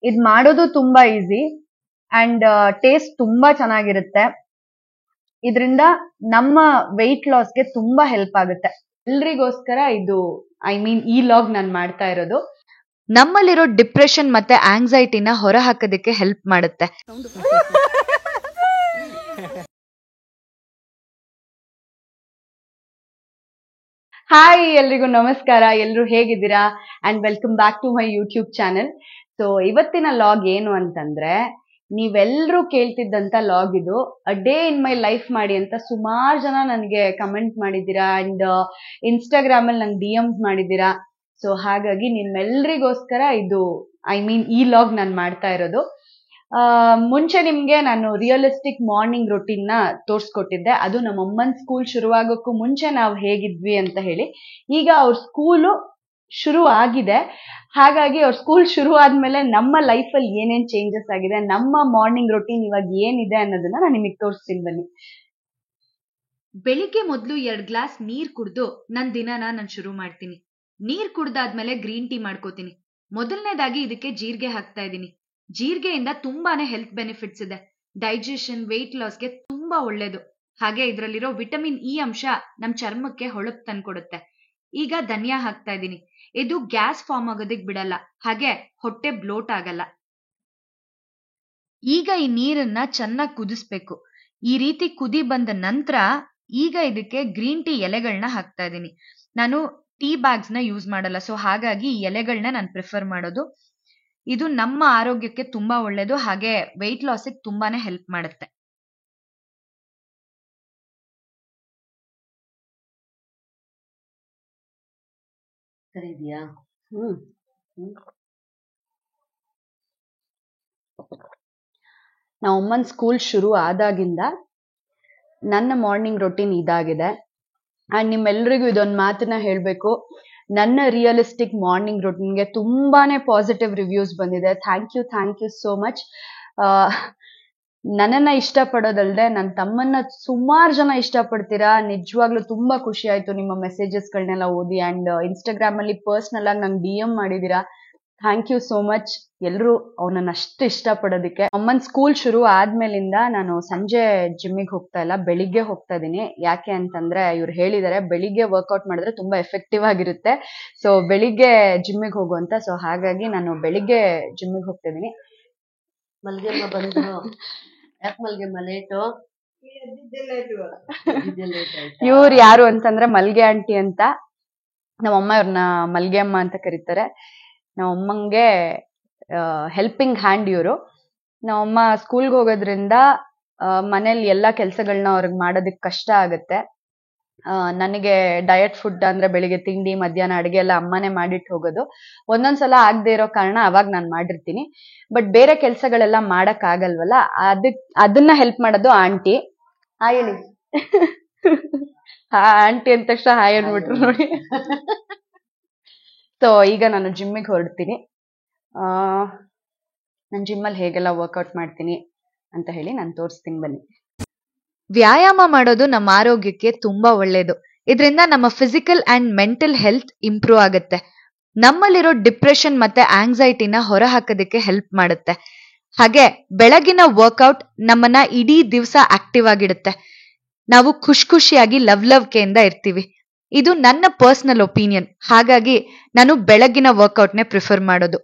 ಇದ್ ಮಾಡೋದು ತುಂಬಾ ಈಸಿ ಅಂಡ್ ಟೇಸ್ಟ್ ತುಂಬಾ ಚೆನ್ನಾಗಿರುತ್ತೆ. ಇದರಿಂದ ನಮ್ಮ ವೆಯ್ಟ್ ಲಾಸ್ಗೆ ತುಂಬಾ ಹೆಲ್ಪ್ ಆಗುತ್ತೆ. ಎಲ್ರಿಗೋಸ್ಕರ ಇದು ಈ ಲಾಗ್ ನಾನು ಮಾಡ್ತಾ ಇರೋದು. ನಮ್ಮಲ್ಲಿರೋ ಡಿಪ್ರೆಷನ್ ಮತ್ತೆ ಆಂಗ್ಸೈಟಿನ ಹೊರ ಹಾಕೋದಕ್ಕೆ ಹೆಲ್ಪ್ ಮಾಡುತ್ತೆ. ಹಾಯ್, ಎಲ್ರಿಗೂ ನಮಸ್ಕಾರ. ಎಲ್ರು ಹೇಗಿದ್ದೀರಾ? And welcome back to my YouTube channel. So ಇವತ್ತಿನ ಲಾಗ್ ಏನು ಅಂತಂದ್ರೆ, ನೀವೆಲ್ಲರೂ ಕೇಳ್ತಿದ್ದಂತ ಲಾಗ್ ಇದು. A day in my life ಮಾಡಿ ಅಂತ ಸುಮಾರು ಜನ ನನಗೆ ಕಮೆಂಟ್ ಮಾಡಿದ್ದೀರಾ ಅಂಡ್ ಇನ್ಸ್ಟಾಗ್ರಾಮ್ ಅಲ್ಲಿ ನಂಗೆ DMs ಮಾಡಿದ್ದೀರಾ. ಸೊ ಹಾಗಾಗಿ ನಿಮ್ಮೆಲ್ರಿಗೋಸ್ಕರ ಇದು ಈ ಲಾಗ್ ನಾನು ಮಾಡ್ತಾ ಇರೋದು. ಮುಂಚೆ ನಿಮ್ಗೆ ನಾನು ರಿಯಲಿಸ್ಟಿಕ್ ಮಾರ್ನಿಂಗ್ ರೊಟೀನ್ ನ ತೋರ್ಸ್ಕೊಟ್ಟಿದ್ದೆ. ಅದು ನಮ್ಮಮ್ಮನ ಸ್ಕೂಲ್ ಶುರುವಾಗೋಕ್ಕೂ ಮುಂಚೆ ನಾವು ಹೇಗಿದ್ವಿ ಅಂತ ಹೇಳಿ. ಈಗ ಅವ್ರ ಸ್ಕೂಲು ಶುರು ಆಗಿದೆ, ಹಾಗಾಗಿ ಅವ್ರ ಸ್ಕೂಲ್ ಶುರು ಆದ್ಮೇಲೆ ನಮ್ಮ ಲೈಫ್ ಅಲ್ಲಿ ಏನೇನ್ ಚೇಂಜಸ್ ಆಗಿದೆ, ನಮ್ಮ ಮಾರ್ನಿಂಗ್ ರೊಟೀನ್ ಇವಾಗ ಏನಿದೆ ಅನ್ನೋದನ್ನ ನಾನು ನಿಮಗೆ ತೋರಿಸ್ತೀನಿ ಬನ್ನಿ. ಬೆಳಿಗ್ಗೆ ಮೊದಲು 2 ಗ್ಲಾಸ್ ನೀರ್ ಕುಡ್ದು ನನ್ ದಿನನ ನಾನು ಶುರು ಮಾಡ್ತೀನಿ. ನೀರ್ ಕುಡ್ದಾದ್ಮೇಲೆ ಗ್ರೀನ್ ಟೀ ಮಾಡ್ಕೋತೀನಿ. ಮೊದಲನೇದಾಗಿ ಇದಕ್ಕೆ ಜೀರಿಗೆ ಹಾಕ್ತಾ ಇದ್ದೀನಿ. ಜೀರಿಗೆಯಿಂದ ತುಂಬಾನೇ ಹೆಲ್ತ್ ಬೆನಿಫಿಟ್ಸ್ ಇದೆ. ಡೈಜೆಷನ್, ವೆಯ್ಟ್ ಲಾಸ್ಗೆ ತುಂಬಾ ಒಳ್ಳೇದು. ಹಾಗೆ ಇದರಲ್ಲಿರೋ ವಿಟಮಿನ್ ಇ ಅಂಶ ನಮ್ ಚರ್ಮಕ್ಕೆ ಹೊಳಪ್ ತಂದ್ಕೊಡುತ್ತೆ. ಈಗ ಧನಿಯಾ ಹಾಕ್ತಾ ಇದ್ದೀನಿ. ಇದು ಗ್ಯಾಸ್ ಫಾರ್ಮ್ ಆಗೋದಕ್ ಬಿಡಲ್ಲ, ಹಾಗೆ ಹೊಟ್ಟೆ ಬ್ಲೋಟ್ ಆಗಲ್ಲ. ಈಗ ಈ ನೀರನ್ನ ಚೆನ್ನಾಗಿ ಕುದಿಸ್ಬೇಕು. ಈ ರೀತಿ ಕುದಿ ಬಂದ ನಂತರ ಈಗ ಇದಕ್ಕೆ ಗ್ರೀನ್ ಟೀ ಎಲೆಗಳನ್ನ ಹಾಕ್ತಾ ಇದ್ದೀನಿ. ನಾನು ಟೀ ಬ್ಯಾಗ್ಸ್ ನ ಯೂಸ್ ಮಾಡಲ್ಲ, ಸೊ ಹಾಗಾಗಿ ಈ ಎಲೆಗಳನ್ನ ನಾನು ಪ್ರಿಫರ್ ಮಾಡೋದು. ಇದು ನಮ್ಮ ಆರೋಗ್ಯಕ್ಕೆ ತುಂಬಾ ಒಳ್ಳೇದು, ಹಾಗೆ ವೆಯ್ಟ್ ಲಾಸ್ಗೆ ತುಂಬಾನೇ ಹೆಲ್ಪ್ ಮಾಡುತ್ತೆ. ಸರಿ ಇದೆಯಾ? ನಾವು ಅಮ್ಮನ ಸ್ಕೂಲ್ ಶುರು ಆದಾಗಿಂದ ನನ್ನ ಮಾರ್ನಿಂಗ್ ರೊಟೀನ್ ಇದಾಗಿದೆ. ಅಂಡ್ ನಿಮ್ಮೆಲ್ರಿಗೂ ಇದೊಂದು ಮಾತನ್ನ ಹೇಳ್ಬೇಕು, ನನ್ನ ರಿಯಲಿಸ್ಟಿಕ್ ಮಾರ್ನಿಂಗ್ ರೊಟೀನ್ಗೆ ತುಂಬಾನೇ ಪಾಸಿಟಿವ್ ರಿವ್ಯೂಸ್ ಬಂದಿದೆ. Thank you so much. ನನ್ನನ್ನ ಇಷ್ಟಪಡೋದಲ್ದೆ ನನ್ನ ತಮ್ಮನ್ನ ಸುಮಾರು ಜನ ಇಷ್ಟಪಡ್ತೀರಾ. ನಿಜವಾಗ್ಲೂ ತುಂಬಾ ಖುಷಿ ಆಯ್ತು ನಿಮ್ಮ ಮೆಸೇಜಸ್ಗಳನ್ನೆಲ್ಲ ಓದಿ. ಅಂಡ್ ಇನ್ಸ್ಟಾಗ್ರಾಮ್ ಅಲ್ಲಿ ಪರ್ಸನಲ್ ಆಗಿ ನಂಗೆ DM ಮಾಡಿದೀರಾ. ಥ್ಯಾಂಕ್ ಯು ಸೋ ಮಚ್ ಎಲ್ರು ಅವನನ್ನ ಅಷ್ಟು ಇಷ್ಟಪಡೋದಕ್ಕೆ. ಅಮ್ಮನ್ ಸ್ಕೂಲ್ ಶುರು ಆದ್ಮೇಲಿಂದ ನಾನು ಸಂಜೆ ಜಿಮ್ಮಿಗೆ ಹೋಗ್ತಾ ಇಲ್ಲ, ಬೆಳಿಗ್ಗೆ ಹೋಗ್ತಾ ಇದೀನಿ. ಯಾಕೆ ಅಂತಂದ್ರೆ ಇವ್ರು ಹೇಳಿದಾರೆ ಬೆಳಿಗ್ಗೆ ವರ್ಕೌಟ್ ಮಾಡಿದ್ರೆ ತುಂಬಾ ಎಫೆಕ್ಟಿವ್ ಆಗಿರುತ್ತೆ, ಸೊ ಬೆಳಿಗ್ಗೆ ಜಿಮ್ಮಿಗೆ ಹೋಗುವಂತ. ಸೊ ಹಾಗಾಗಿ ನಾನು ಬೆಳಿಗ್ಗೆ ಜಿಮ್ಮಿಗೆ ಹೋಗ್ತಾ ಇದೀನಿ. ಮಲ್ಗೆಮ್ಮ ಬಂದು ಯಾಕೆ ಮಲ್ಗೆಮ್ಮ ಲೇಟು? ಇವ್ರು ಯಾರು ಅಂತಂದ್ರೆ ಮಲ್ಗೆ ಆಂಟಿ ಅಂತ. ನಮ್ಮಮ್ಮ ಇವ್ರನ್ನ ಮಲ್ಗೆ ಅಮ್ಮ ಅಂತ ಕರೀತಾರೆ. ನಮ್ಮಮ್ಮಂಗೆ ಹೆಲ್ಪಿಂಗ್ ಹ್ಯಾಂಡ್ ಇವರು. ನಮ್ಮಮ್ಮ ಸ್ಕೂಲ್ಗೆ ಹೋಗೋದ್ರಿಂದ ಮನೇಲಿ ಎಲ್ಲಾ ಕೆಲ್ಸಗಳನ್ನ ಅವ್ರಿಗೆ ಮಾಡೋದಕ್ಕೆ ಕಷ್ಟ ಆಗುತ್ತೆ. ನನಗೆ ಡಯಟ್ ಫುಡ್ ಅಂದ್ರೆ ಬೆಳಿಗ್ಗೆ ತಿಂಡಿ, ಮಧ್ಯಾಹ್ನ ಅಡುಗೆ ಎಲ್ಲ ಅಮ್ಮನೇ ಮಾಡಿಟ್ಟು ಹೋಗೋದು. ಒಂದೊಂದ್ಸಲ ಆಗದೆ ಇರೋ ಕಾರಣ ಅವಾಗ ನಾನು ಮಾಡಿರ್ತೀನಿ. ಬಟ್ ಬೇರೆ ಕೆಲ್ಸಗಳೆಲ್ಲ ಮಾಡಕ್ ಆಗಲ್ವಲ್ಲ, ಅದನ್ನ ಹೆಲ್ಪ್ ಮಾಡೋದು ಆಂಟಿ. ಹಾಯ್ ಹೇಳಿ. ಆಂಟಿ ಅಂದ ತಕ್ಷಣ ಹಾಯ್ ಅಂದ್ಬಿಟ್ರು ನೋಡಿ. ಸೊ ಈಗ ನಾನು ಜಿಮ್ಮಿಗೆ ಹೊರಡ್ತೀನಿ. ನಾನು ಜಿಮ್ಮಲ್ಲಿ ಹೇಗೆಲ್ಲ ವರ್ಕೌಟ್ ಮಾಡ್ತೀನಿ ಅಂತ ಹೇಳಿ ನಾನು ತೋರಿಸ್ತೀನಿ ಬನ್ನಿ. ವ್ಯಾಯಾಮ ಮಾಡೋದು ನಮ್ಮ ಆರೋಗ್ಯಕ್ಕೆ ತುಂಬಾ ಒಳ್ಳೇದು. ಇದರಿಂದ ನಮ್ಮ physical and mental health improve ಆಗುತ್ತೆ. ನಮ್ಮಲ್ಲಿರೋ ಡಿಪ್ರೆಷನ್ ಮತ್ತೆ ಆಂಗ್ಸೈಟಿನ ಹೊರ ಹಾಕೋದಕ್ಕೆ ಹೆಲ್ಪ್ ಮಾಡುತ್ತೆ. ಹಾಗೆ ಬೆಳಗಿನ ವರ್ಕೌಟ್ ನಮ್ಮನ್ನ ಇಡೀ ದಿವಸ ಆಕ್ಟಿವ್ ಆಗಿಡುತ್ತೆ. ನಾವು ಖುಷಿಯಾಗಿ ಲವ್ಕೆಯಿಂದ ಇರ್ತೀವಿ. ಇದು ನನ್ನ ಪರ್ಸನಲ್ ಒಪಿನಿಯನ್, ಹಾಗಾಗಿ ನಾನು ಬೆಳಗಿನ ವರ್ಕೌಟ್ನೇ ಪ್ರಿಫರ್ ಮಾಡೋದು.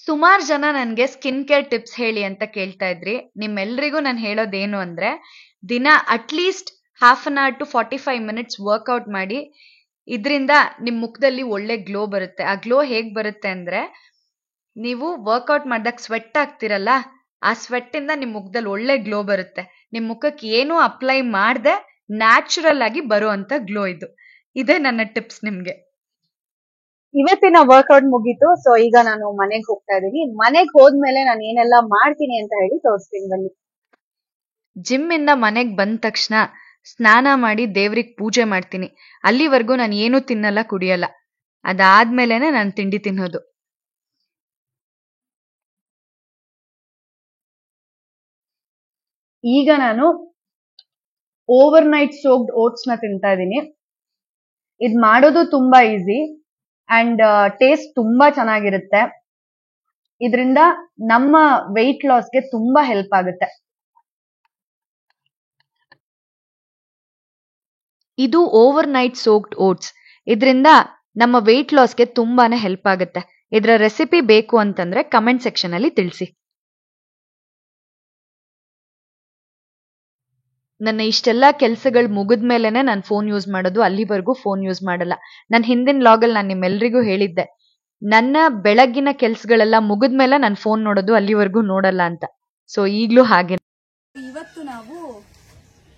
ಸುಮಾರು ಜನ ನನಗೆ ಸ್ಕಿನ್ ಕೇರ್ ಟಿಪ್ಸ್ ಹೇಳಿ ಅಂತ ಕೇಳ್ತಾ ಇದ್ರಿ. ನಿಮ್ಮೆಲ್ರಿಗೂ ನಾನು ಹೇಳೋದೇನು ಅಂದ್ರೆ, ದಿನ at least 1/2 hour to 45 minutes workout ಮಾಡಿ. ಇದರಿಂದ ನಿಮ್ ಮುಖದಲ್ಲಿ ಒಳ್ಳೆ ಗ್ಲೋ ಬರುತ್ತೆ. ಆ ಗ್ಲೋ ಹೇಗ್ ಬರುತ್ತೆ ಅಂದ್ರೆ, ನೀವು ವರ್ಕೌಟ್ ಮಾಡಿದಾಗ ಸ್ವೆಟ್ ಆಗ್ತಿರಲ್ಲ, ಆ ಸ್ವೆಟ್ ಇಂದ ನಿಮ್ ಮುಖದಲ್ಲಿ ಒಳ್ಳೆ ಗ್ಲೋ ಬರುತ್ತೆ. ನಿಮ್ ಮುಖಕ್ಕೆ ಏನೂ ಅಪ್ಲೈ ಮಾಡದೆ ನ್ಯಾಚುರಲ್ ಆಗಿ ಬರುವಂತ ಗ್ಲೋ ಇದು. ಇದೇ ನನ್ನ ಟಿಪ್ಸ್ ನಿಮ್ಗೆ. ಇವತ್ತಿನ ವರ್ಕೌಟ್ ಮುಗೀತು. ಸೊ ಈಗ ನಾನು ಮನೆಗೆ ಹೋಗ್ತಾ ಇದ್ದೀನಿ. ಮನೆಗೆ ಹೋದ್ಮೇಲೆ ನಾನು ಏನೆಲ್ಲ ಮಾಡ್ತೀನಿ ಅಂತ ಹೇಳಿ ತೋರಿಸ್ತೀನಿ ಬನ್ನಿ. ಜಿಮ್ ಇಂದ ಮನೆಗೆ ಬಂದ ತಕ್ಷಣ ಸ್ನಾನ ಮಾಡಿ ದೇವ್ರಿಗೆ ಪೂಜೆ ಮಾಡ್ತೀನಿ. ಅಲ್ಲಿವರೆಗೂ ನಾನು ಏನು ತಿನ್ನಲ್ಲ, ಕುಡಿಯಲ್ಲ. ಅದಾದ್ಮೇಲೆನೆ ನಾನು ತಿಂಡಿ ತಿನ್ನೋದು. ಈಗ ನಾನು ಓವರ್ ನೈಟ್ ಸೋಕ್ಡ್ ಓಟ್ಸ್ ನ ತಿಂತಾ ಇದ್ದೀನಿ. ಇದ್ ಮಾಡೋದು ತುಂಬಾ ಈಸಿ ಅಂಡ್ ಟೇಸ್ಟ್ ತುಂಬಾ ಚೆನ್ನಾಗಿರುತ್ತೆ. ಇದರಿಂದ ನಮ್ಮ ವೆಯ್ಟ್ ಲಾಸ್ಗೆ ತುಂಬಾ ಹೆಲ್ಪ್ ಆಗುತ್ತೆ. ಇದು ಓವರ್ ನೈಟ್ ಸೋಕ್ಡ್ ಓಟ್ಸ್. ಇದರಿಂದ ನಮ್ಮ ವೆಯ್ಟ್ ಲಾಸ್ಗೆ ತುಂಬಾನೇ ಹೆಲ್ಪ್ ಆಗುತ್ತೆ. ಇದರ ರೆಸಿಪಿ ಬೇಕು ಅಂತಂದ್ರೆ ಕಮೆಂಟ್ ಸೆಕ್ಷನ್ ಅಲ್ಲಿ ತಿಳಿಸಿ. ನನ್ನ ಇಷ್ಟೆಲ್ಲಾ ಕೆಲ್ಸಗಳು ಮುಗಿದ್ಮೇಲೆನೆ ನಾನು ಫೋನ್ ಯೂಸ್ ಮಾಡೋದು, ಅಲ್ಲಿವರೆಗೂ ಫೋನ್ ಯೂಸ್ ಮಾಡಲ್ಲ. ನನ್ನ ಹಿಂದಿನ ಲಾಗಲ್ಲಿ ನಾನು ನಿಮ್ಮೆಲ್ರಿಗೂ ಹೇಳಿದ್ದೆ, ನನ್ನ ಬೆಳಗ್ಗಿನ ಕೆಲ್ಸಗಳೆಲ್ಲ ಮುಗಿದ್ಮೇಲೆ ನಾನು ಫೋನ್ ನೋಡೋದು, ಅಲ್ಲಿವರೆಗೂ ನೋಡಲ್ಲ ಅಂತ. ಸೊ ಈಗ್ಲೂ ಹಾಗೆ. ಇವತ್ತು ನಾವು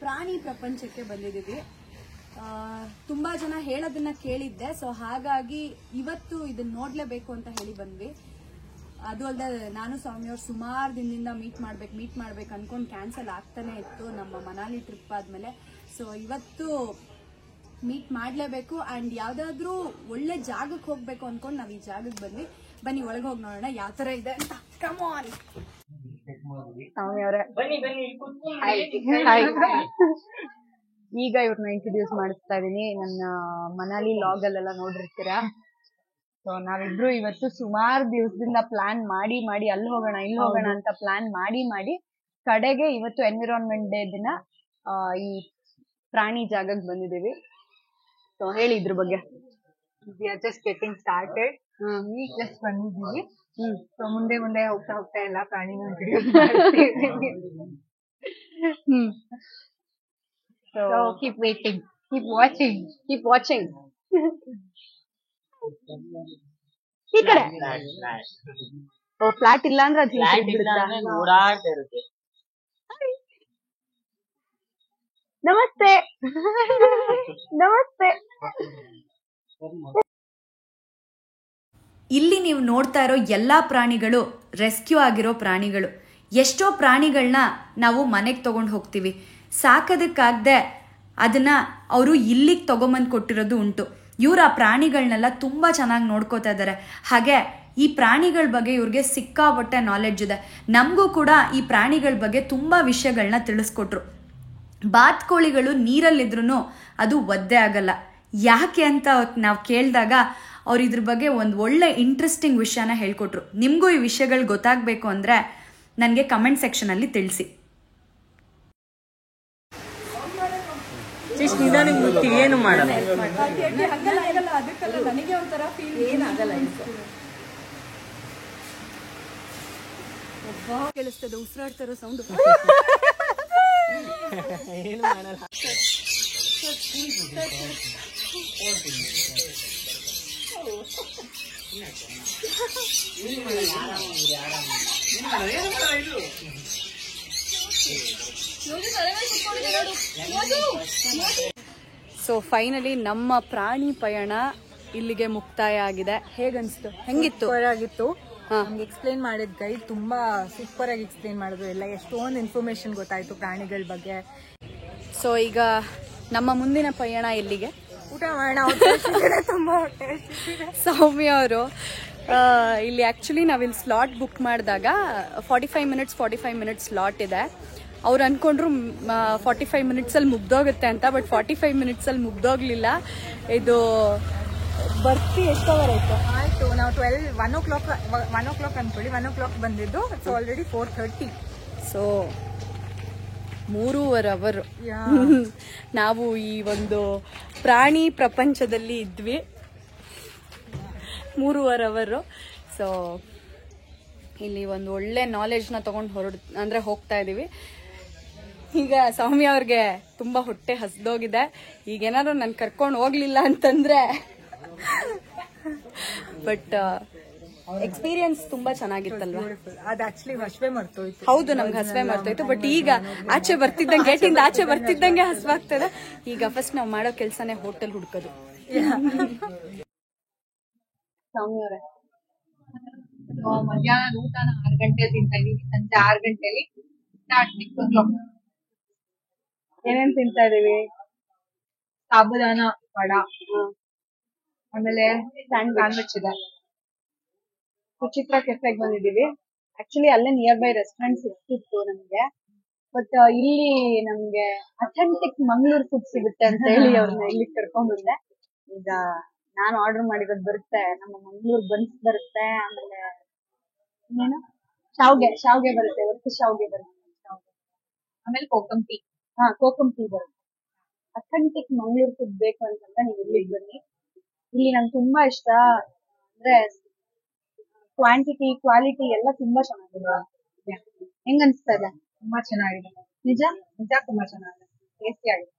ಪ್ರಾಣಿ ಪ್ರಪಂಚಕ್ಕೆ ಬಂದಿದ್ದೀವಿ. ತುಂಬಾ ಜನ ಹೇಳೋದನ್ನ ಕೇಳಿದ್ದೆ, ಸೊ ಹಾಗಾಗಿ ಇವತ್ತು ಇದನ್ನ ನೋಡ್ಲೇಬೇಕು ಅಂತ ಹೇಳಿ ಬಂದ್ವಿ. ಅದು ಅಲ್ಲದೆ ನಾನು ಸೌಮ್ಯವ್ರು ಸುಮಾರು ದಿನದಿಂದ ಮೀಟ್ ಮಾಡ್ಬೇಕು ಅನ್ಕೊಂಡು ಕ್ಯಾನ್ಸಲ್ ಆಗ್ತಾನೆ ಇತ್ತು ನಮ್ಮ ಮನಾಲಿ ಟ್ರಿಪ್ ಆದ್ಮೇಲೆ. ಸೊ ಇವತ್ತು ಮೀಟ್ ಮಾಡ್ಲೇಬೇಕು. ಅಂಡ್ ಯಾವ್ದಾದ್ರು ಒಳ್ಳೆ ಜಾಗಕ್ಕೆ ಹೋಗ್ಬೇಕು ಅನ್ಕೊಂಡು ನಾವ್ ಈ ಜಾಗಕ್ಕೆ ಬಂದ್ವಿ. ಬನ್ನಿ ಒಳಗೆ ಹೋಗಿ ನೋಡೋಣ ಯಾವ ತರ ಇದೆ ಅಂತ. ಕಮ್ ಆನ್ ಸೌಮ್ಯವ್ರೆ, ಈಗ ಇವ್ರನ್ನ ಇಂಟ್ರೊಡ್ಯೂಸ್ ಮಾಡಿಸ್ತಾ ಇದೀನಿ. ನನ್ನ ಮನಾಲಿ ಲಾಗ್ ಅಲ್ಲೆಲ್ಲ ನೋಡಿರ್ತೀರಾ. ಸೊ ನಾವಿಬ್ರು ಇವತ್ತು ಸುಮಾರು ದಿವಸದಿಂದ ಪ್ಲಾನ್ ಮಾಡಿ ಅಲ್ಲಿ ಹೋಗೋಣ ಇಲ್ಲಿ ಹೋಗೋಣ ಅಂತ ಪ್ಲಾನ್ ಮಾಡಿ ಕಡೆಗೆ ಇವತ್ತು ಎನ್ವಿರಾನ್ಮೆಂಟ್ ಡೇ ದಿನ ಈ ಪ್ರಾಣಿ ಜಾಗಕ್ಕೆ ಬಂದಿದೀವಿ. ಸೊ ಹೇಳಿ ಇದ್ರ ಬಗ್ಗೆ. We are just getting started. ಈಗ ಜಸ್ಟ್ ಬಂದಿದ್ದೀವಿ. ಸೊ ಮುಂದೆ ಹೋಗ್ತಾ ಎಲ್ಲ ಪ್ರಾಣಿನ ಇಂಟ್ರೊಡ್ಯೂಸ್ ಮಾಡ್ತೀವಿ. So keep waiting, keep watching. ಈ ಕಡೆ ಫ್ಲಾಟ್ ಇಲ್ಲ ಅಂದ್ರೆ ಅದು ಓಡಾಡ್ತಾ ಇರುತ್ತೆ. ನಮಸ್ತೆ. ಇಲ್ಲಿ ನೀವು ನೋಡ್ತಾ ಇರೋ ಎಲ್ಲಾ ಪ್ರಾಣಿಗಳು ರೆಸ್ಕ್ಯೂ ಆಗಿರೋ ಪ್ರಾಣಿಗಳು. ಎಷ್ಟೋ ಪ್ರಾಣಿಗಳನ್ನ ನಾವು ಮನೆಗೆ ತಗೊಂಡು ಹೋಗ್ತೀವಿ, ಸಾಕೋದಕ್ಕಾಗದೆ ಅದನ್ನ ಅವರು ಇಲ್ಲಿಗೆ ತಗೊಂಬಂದು ಕೊಟ್ಟಿರೋದು ಉಂಟು. ಇವ್ರು ಆ ಪ್ರಾಣಿಗಳನ್ನೆಲ್ಲ ತುಂಬಾ ಚೆನ್ನಾಗಿ ನೋಡ್ಕೋತಾ ಇದ್ದಾರೆ. ಹಾಗೆ ಈ ಪ್ರಾಣಿಗಳ ಬಗ್ಗೆ ಇವ್ರಿಗೆ ಸಿಕ್ಕಾಪಟ್ಟೆ ನಾಲೆಡ್ಜ್ ಇದೆ. ನಮಗೂ ಕೂಡ ಈ ಪ್ರಾಣಿಗಳ ಬಗ್ಗೆ ತುಂಬಾ ವಿಷಯಗಳನ್ನ ತಿಳಿಸ್ಕೊಟ್ರು. ಬಾತ್ಕೋಳಿಗಳು ನೀರಲ್ಲಿದ್ರು ಅದು ಒದ್ದೆ ಆಗಲ್ಲ. ಯಾಕೆ ಅಂತ ನಾವು ಕೇಳಿದಾಗ ಅವ್ರು ಇದ್ರ ಬಗ್ಗೆ ಒಂದು ಒಳ್ಳೆ ಇಂಟ್ರೆಸ್ಟಿಂಗ್ ವಿಷಯನ ಹೇಳ್ಕೊಟ್ರು. ನಿಮಗೂ ಈ ವಿಷಯಗಳು ಗೊತ್ತಾಗಬೇಕು ಅಂದರೆ ನನಗೆ ಕಮೆಂಟ್ ಸೆಕ್ಷನಲ್ಲಿ ತಿಳಿಸಿ. ಏನು ಮಾಡಲ್ಲ, ಕೇಳಿಸ್ತದೆ ಉಸಿರಾಡ್ತಾರೋ ಸೌಂಡ್. ಏನು ಮಾಡಲ್ಲ. ಸೊ ಫೈನಲಿ ನಮ್ಮ ಪ್ರಾಣಿ ಪಯಣ ಇಲ್ಲಿಗೆ ಮುಕ್ತಾಯ ಆಗಿದೆ. ಹೇಗನ್ಸ್ತು? ಹೆಂಗಿತ್ತು? ಸೂಪರ್ ಆಗಿತ್ತು. ನಮ್ಗೆ ಎಕ್ಸ್ಪ್ಲೇನ್ ಮಾಡಿದ ಗೈಡ್ ತುಂಬಾ ಸೂಪರ್ ಆಗಿ ಎಕ್ಸ್ಪ್ಲೇನ್ ಮಾಡಿದ್ರು. ಎಲ್ಲ ಎಷ್ಟೊಂದು ಇನ್ಫಾರ್ಮೇಶನ್ ಗೊತ್ತಾಯ್ತು ಪ್ರಾಣಿಗಳ ಬಗ್ಗೆ. ಸೊ ಈಗ ನಮ್ಮ ಮುಂದಿನ ಪಯಣ ಎಲ್ಲಿಗೆ? ಊಟ ಮಾಡೋಣ. ತುಂಬಾ ಹೊಟ್ಟೆ ಹಸಿತಿದೆ. ಸೌಮ್ಯ ಅವರು ಇಲ್ಲಿ ಆ್ಯಕ್ಚುಲಿ ನಾವಿಲ್ಲಿ ಸ್ಲಾಟ್ ಬುಕ್ ಮಾಡಿದಾಗ 45 ಮಿನಿಟ್ಸ್ ಸ್ಲಾಟ್ ಇದೆ. ಅವ್ರು ಅಂದ್ಕೊಂಡ್ರು 45 ಮಿನಿಟ್ಸಲ್ಲಿ ಮುಗ್ದೋಗುತ್ತೆ ಅಂತ. ಬಟ್ 45 ಮಿನಿಟ್ಸಲ್ಲಿ ಮುಗ್ದೋಗ್ಲಿಲ್ಲ. ಇದು ಬರ್ತಿ ಎಷ್ಟು ಅವರ್ ಆಯ್ತು? ಆಯ್ತು, ನಾವು 1 o'clock ಅನ್ಕೊಳ್ಳಿ. 1 o'clock ಬಂದಿದ್ದು. It's already 4:30. ಸೊ 3.5 ಅವರ್ ನಾವು ಈ ಒಂದು ಪ್ರಾಣಿ ಪ್ರಪಂಚದಲ್ಲಿ ಇದ್ವಿ. 3.5 ಅವರು. ಸೊ ಇಲ್ಲಿ ಒಂದು ಒಳ್ಳೆ ನಾಲೆಡ್ಜ್ನ ತಗೊಂಡು ಹೋಗ್ತಾ ಇದೀವಿ. ಈಗ ಸೌಮ್ಯ ಅವ್ರಿಗೆ ತುಂಬಾ ಹೊಟ್ಟೆ ಹಸ್ದೋಗಿದೆ. ಈಗೇನಾದ್ರು ನಾನು ಕರ್ಕೊಂಡು ಹೋಗ್ಲಿಲ್ಲ ಅಂತಂದ್ರೆ ಬಟ್ ಎಕ್ಸ್ಪೀರಿಯನ್ಸ್ ತುಂಬಾ ಚೆನ್ನಾಗಿತ್ತಲ್ವಾ? ಅದು ಆಕ್ಚುಲಿ ಹಸ್ವೆ ಮರ್ತೋಯ್ತು. ಹೌದು, ನಮ್ಗೆ ಹಸ್ವೆ ಮರ್ತೋಯ್ತು. ಬಟ್ ಈಗ ಆಚೆ ಬರ್ತಿದ್ದಂಗೆ, ಗೇಟಿಂದ ಆಚೆ ಬರ್ತಿದ್ದಂಗೆ ಹಸ್ವಾಗ್ತದೆ. ಈಗ ಫಸ್ಟ್ ನಾವು ಮಾಡೋ ಕೆಲ್ಸನೇ ಹೋಟೆಲ್ ಹುಡ್ಕೋದು. ಸೌಮ್ಯವ್ರೆ, ಮಧ್ಯಾಹ್ನದ ಊಟನ 6 ಗಂಟೆ ತಿಂತಾ ಇದೀವಿ. ಸಂಜೆ 6 ಗಂಟೆಲಿ ಏನೇನ್ ತಿಂತಾ ಇದೀವಿ? ಸಾಬುದಾನ ವಡ, ಆಮೇಲೆ ಸ್ಯಾಂಡ್ವಿಚ್ ಇದೆ. ಸುಚಿತ್ರ ಕೆಫೆಗೆ ಬಂದಿದೀವಿ. ಆಕ್ಚುಲಿ ಅಲ್ಲೇ ನಿಯರ್ ಬೈ ರೆಸ್ಟೋರೆಂಟ್ ಸಿಕ್ತಿತ್ತು ನಮ್ಗೆ. ಬಟ್ ಇಲ್ಲಿ ನಮ್ಗೆ ಅಥೆಂಟಿಕ್ ಮಂಗಳೂರು ಫುಡ್ ಸಿಗುತ್ತೆ ಅಂತ ಹೇಳಿ ಅವ್ರನ್ನ ಇಲ್ಲಿ ಕರ್ಕೊಂಡ್ ಬಂದೆ. ಈಗ ನಾನು ಆರ್ಡರ್ ಮಾಡಿರೋದು ಬರುತ್ತೆ, ನಮ್ಮ ಮಂಗಳೂರು ಬನ್ಸ್ ಬರುತ್ತೆ, ಆಮೇಲೆ ಇನ್ನೇನು ಶಾವ್ಗೆ ಬರುತ್ತೆ, ಒಟ್ಟು ಶಾವ್ಗೆ ಬರುತ್ತೆ. ಆಮೇಲೆ ಕೋಕಮ್ ಟೀ. ಕೋಕಮ್ ಟೀ ಬರುತ್ತೆ. ಅಥೆಂಟಿಕ್ ಮಂಗಳೂರು ಫುಡ್ ಬೇಕು ಅಂತಂದ್ರೆ ನೀವು ಇಲ್ಲಿಗೆ ಬನ್ನಿ. ಇಲ್ಲಿ ನಂಗೆ ತುಂಬಾ ಇಷ್ಟ ಅಂದ್ರೆ ಕ್ವಾಂಟಿಟಿ ಕ್ವಾಲಿಟಿ ಎಲ್ಲ ತುಂಬಾ ಚೆನ್ನಾಗಿದೆ. ಹೆಂಗ್ ಅನ್ಸ್ತಾ ಇದೆ? ತುಂಬಾ ಚೆನ್ನಾಗಿದೆ. ನಿಜ ತುಂಬಾ ಚೆನ್ನಾಗಿದೆ, ಟೇಸ್ಟಿ ಆಗಿದೆ.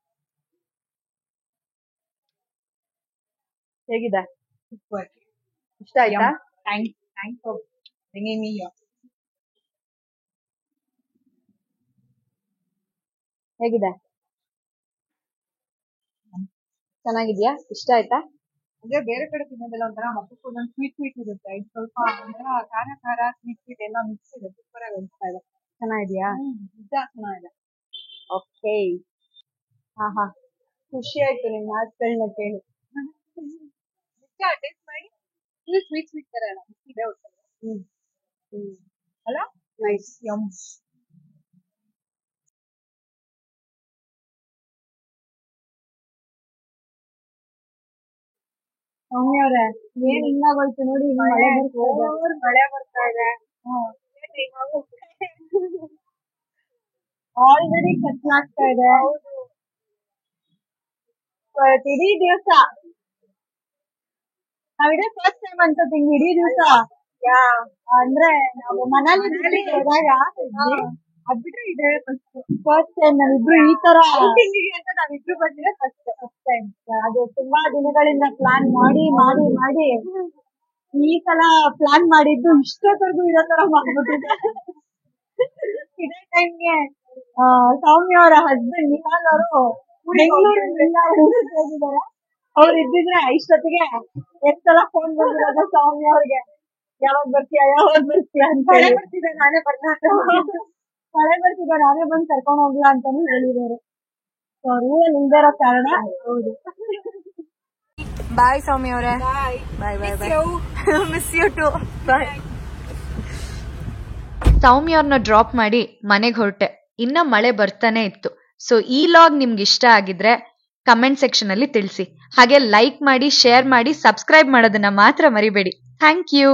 ಹೇಗಿದೆ? ಸೂಪರ್. ಇಷ್ಟ ಆಯ್ತಾ? Thanks for bringing me here. ಹೇಗಿದೆ? ಚೆನ್ನಾಗಿದ್ಯಾ? ಇಷ್ಟ ಆಯ್ತಾ? ಅಂದ್ರೆ ಬೇರೆ ಕಡೆ ತಿನ್ನೋದೆಲ್ಲ ಒಂಥರ ಮಕ್ಕಳು ಒಂದೊಂದು ಸ್ವೀಟ್ ಇರುತ್ತೆ, ಇದು ಸ್ವಲ್ಪ ಒಂಥರ ಖಾರ ಸ್ವೀಟ್ ಎಲ್ಲ ಮಿಕ್ಸ್ ಇದೆ. ಸೂಪರ್ ಆಗಿ ಅನಿಸ್ತಾ ಇದೆ. ಚೆನ್ನಾಗಿದ್ಯಾ? ನಿಜ ಚೆನ್ನಾಗಿದೆ. ಓಕೆ. ಹಾ ಖುಷಿ ಆಯ್ತು ನಿಮ್ ಮಾತುಗಳನ್ನ ಕೇಳಿ. ನಿಜ ಟೇಸ್ಟ್ ಮಾಡಿ. ಇದು ಸ್ವೀಟ್ ತರ ಎಲ್ಲ ಮಿಕ್ಸ್ ಇದೆ ಒಟ್ಟು. ಅಲ್ಲ ನೈಸ್. ಯಮ್. ಸೌಮ್ಯ ಅವ್ರೆ, ಏನ್ ಹಿಂಗಾಗೋಯ್ತು ನೋಡಿ, ಮಳೆ ಬರ್ತಾ ಇದೆ. ಆಲ್ರೆಡಿ ಕತ್ಲಾಗ್ತಾ ಇದೆ. ಇಡೀ ದಿವಸ ನಾವಿಡೀ ಫಸ್ಟ್ ಟೈಮ್ ಅನ್ಸುತ್ತೆ ಹಿಂಗ್ ಇಡೀ ದಿವಸ ಅಂದ್ರೆ ನಾವು ಮನೇಲಿ ಹೋದಾಗ ಅದ್ಬಿಟ್ರೆ ಇದೆ ಫಸ್ಟ್ ಟೈಮ್ ನಾವಿಬ್ರು ಈ ತರ ಅಂತ ನಾವಿಬ್ರು ಬಂದಿರೋ ಫಸ್ಟ್ ಟೈಮ್. ಅದು ತುಂಬಾ ದಿನಗಳಿಂದ ಪ್ಲಾನ್ ಮಾಡಿ ಈ ಸಲ ಪ್ಲಾನ್ ಮಾಡಿದ್ದು ಇಷ್ಟೊತ್ತರೆಗೂ ಇರೋ ತರ ಮಾಡ್ಬಿಟ್ಟಿದೆ. ಇದೇ ಟೈಮ್ಗೆ ಸೌಮ್ಯ ಅವರ ಹಸ್ಬೆಂಡ್ ನಿಹಾಲ್ ಅವರು ಬೆಂಗಳೂರಿನಿಂದ ಹೋಗಿದ್ದಾರೆ. ಅವ್ರು ಇದ್ದಿದ್ರೆ ಇಷ್ಟೊತ್ತಿಗೆ ಎಷ್ಟೆಲ್ಲ ಫೋನ್ ಬಂದಿರೋದು ಸೌಮ್ಯ ಅವ್ರಿಗೆ, ಯಾವಾಗ ಬರ್ತೀಯಾ ಅಂತ. ಮಳೆ ಬರ್ತಿದೆ ನಾನೇ ಬಂದು ಕರ್ಕೊಂಡು ಹೋಗ್ಲಾ ಅಂತಾನು ಹೇಳಿದ್ದಾರೆ. ರೂಲ್ ಇಲ್ದೇ ಇರೋ ಕಾರಣ. ಹೌದು. ಬಾಯ್ ಸೌಮ್ಯ ಅವರೇ. Bye miss you too. Bye. Soumya ಅವ್ರನ್ನ ಡ್ರಾಪ್ ಮಾಡಿ ಮನೆಗೆ ಹೊರಟೆ. ಇನ್ನ ಮಳೆ ಬರ್ತಾನೆ ಇತ್ತು. ಸೊ ಈ ಲಾಗ್ ನಿಮ್ಗೆ ಇಷ್ಟ ಆಗಿದ್ರೆ ಕಮೆಂಟ್ ಸೆಕ್ಷನ್ ಅಲ್ಲಿ ತಿಳಿಸಿ. ಹಾಗೆ ಲೈಕ್ ಮಾಡಿ, ಶೇರ್ ಮಾಡಿ, ಸಬ್ಸ್ಕ್ರೈಬ್ ಮಾಡೋದನ್ನ ಮಾತ್ರ ಮರಿಬೇಡಿ. Thank you.